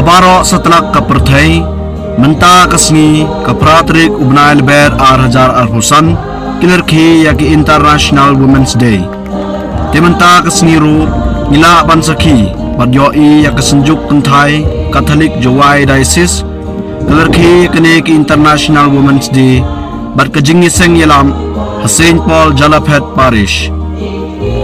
Kabaro setelah kepertai menta kesni kepratrik ubnail ber Hajar Al-Husan kinerki yaki International Women's Day. Tementa kesni ru nila bansaki badyoi yak kesenjuk kentai Katolik Jowai Diocese kinerki kene ki International Women's Day bat kejingi seng yelam Saint Paul Jalaphet Parish.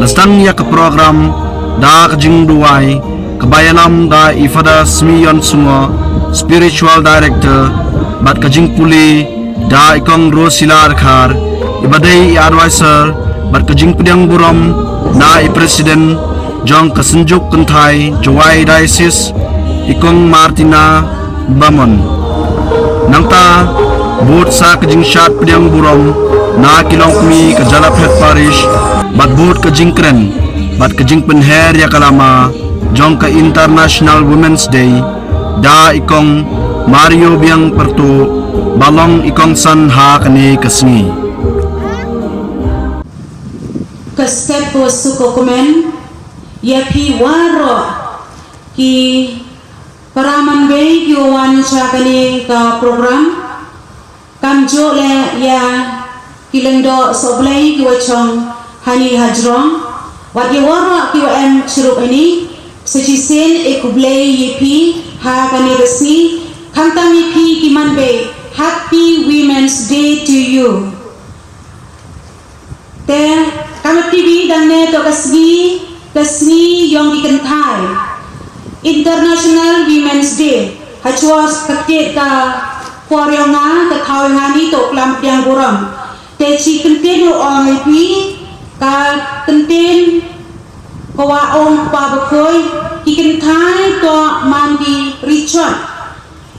Lestang yak program da kejing duai kebayanam da ifada Smiyon Sungo Spiritual Director bat kajing puli da ikong Rosilar Khar ibadai advisor bat kajing pediang buram da President jong kesenjuk kentai Jowai Diocese ikong Martina Bamon nangta bud sa kajing syat pediang buram na kilong kmi ke Jalaphet Parish bat bud kajing kren bat kajing penher ya kalama jong ke International Women's Day da ikong Mario biang pertu balong ikong san ha kani kesni kesepo suko komen ya pi waro ki paraman bei ki wan cha kani ka program kamjo le ya kilendo soblai ki wachong hani hajrong wat ya waro ki em churuk ini sejisen ekublei yipi ha kani resmi kantang yipi kiman be Happy Women's Day to you. Te kami TV dan ne to kasni yang dikentai International Women's Day hachuas kakek ka koryonga ka thawngani to klam piang buram te chi kenten ong yipi ka kenten kawa ong pabakoy ikan thai to mandi Richard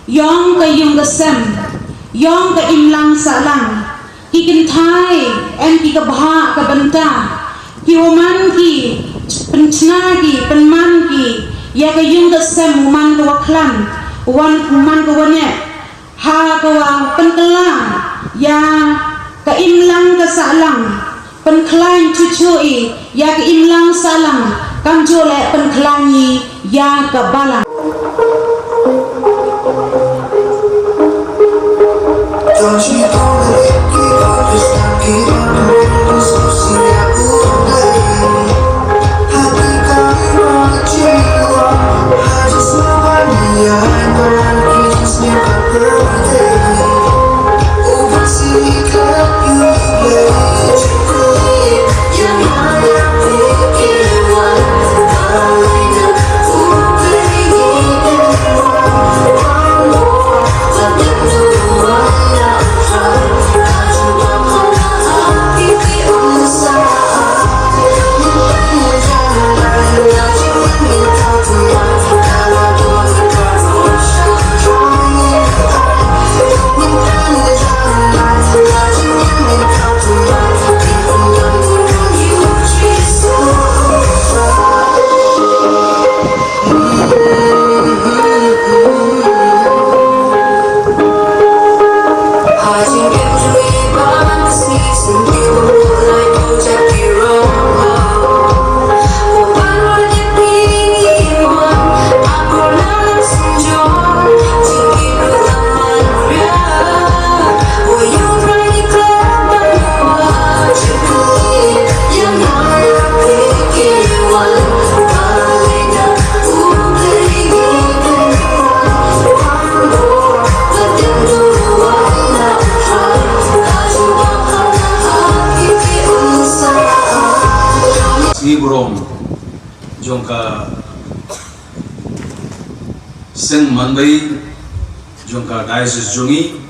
yong ka yung gasem yong ka imlang salang ikan thai en ki ka bha ka banta ki uman ki penchna ki penman ki ya ka yung gasem uman ka waklan uman ka wane ha ka wa penkelang ya ka imlang ka salang penklain cucui ya ke imlang salang kamjo le penklangi ya ke balang Burom jongka seng manbai jongka diocese jongi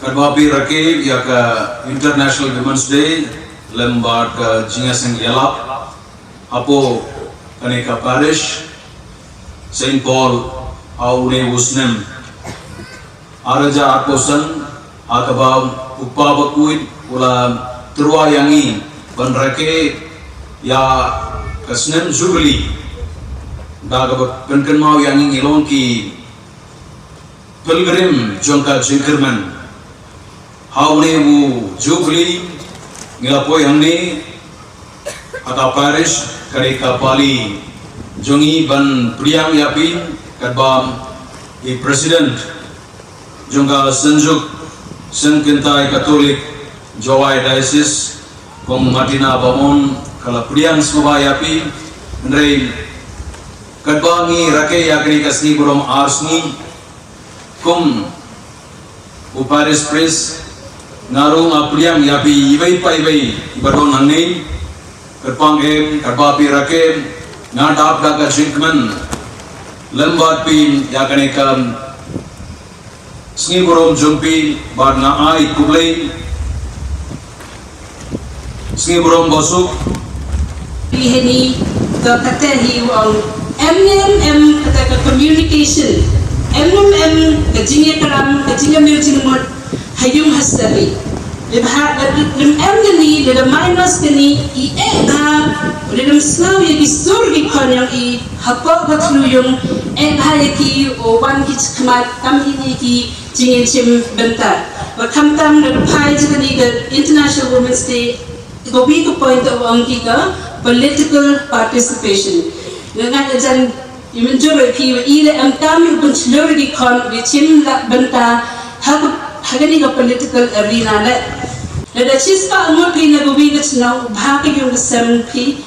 kadwapi rake ya ka International Women's Day lembat ka jinga seng yelap apo kaneka parish Saint Paul aune usnem araja akosan akabam upabakuit ula terwayangi ban rake ya kesnen Jubilee daga penken mau yang ngilong ki pilgrim jongka jengkerman haune wu Jubilee ngilapoi hamne ata parish kare kapali jongi ban priang yapin kadbam i president jungka senjuk sengkentai Katolik Jawai Diocese kong Martina Bamon kala priang smabayapi ndrei kadbangi rake yakni kasni burom arsni kum uparis pres ngarung apriang yapi ibai pai badon hanni kadbangem kadbapi rake ngadap daga jinkman lembat pin yakni kam sni burom jumpi bar na ai kublai sni burom bosuk Ini kata hiwang MMM kata communication MMM kajinya karam kajinya mirjing mod hayung hasari lebah gani le minus gani I le slow yaki sur gi kon yang I hapok batlu yung yaki o wan ki khamat kam ini ki jingin chim bentar wa kamtam le pai jani ga International Women's Day gobi ko point of angki ka political participation. Dengan ajan menjadi kiwa ile am kami pun seluruh di kon vicim la benta hagani ka political arena le. Lada chispa umur kini gobi ka cinaw bahagi yung kesem ki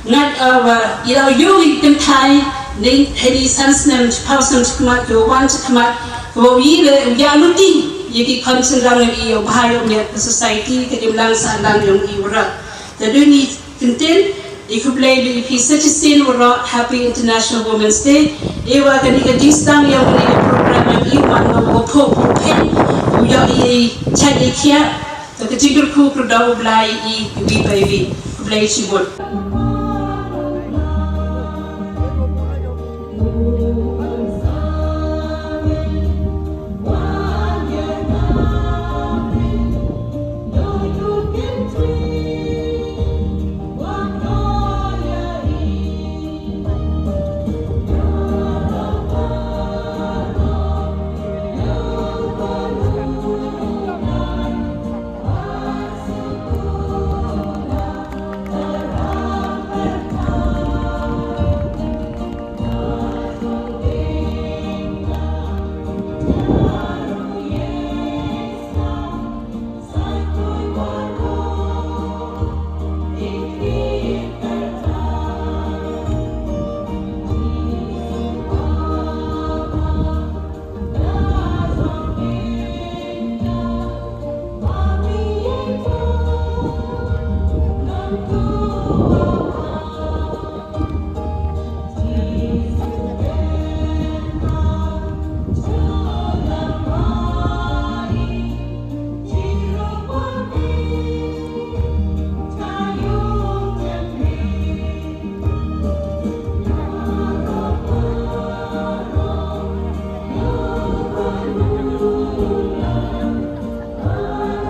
ngat awa ila yogi kentai ning hedi sansnem pausam cikumat kewan cikumat gobi ile yaluti yaki konsentrang iyo bahayo niat society kedimlang sandang yung iwara. Jadi ni content ikuplay bi such a scene wara Happy International Women's Day ewa kani ka distang yang ni program yang iwan ngo po pen uya I chai kia to ka jigur ku pro daw blai I wi baby blai chibot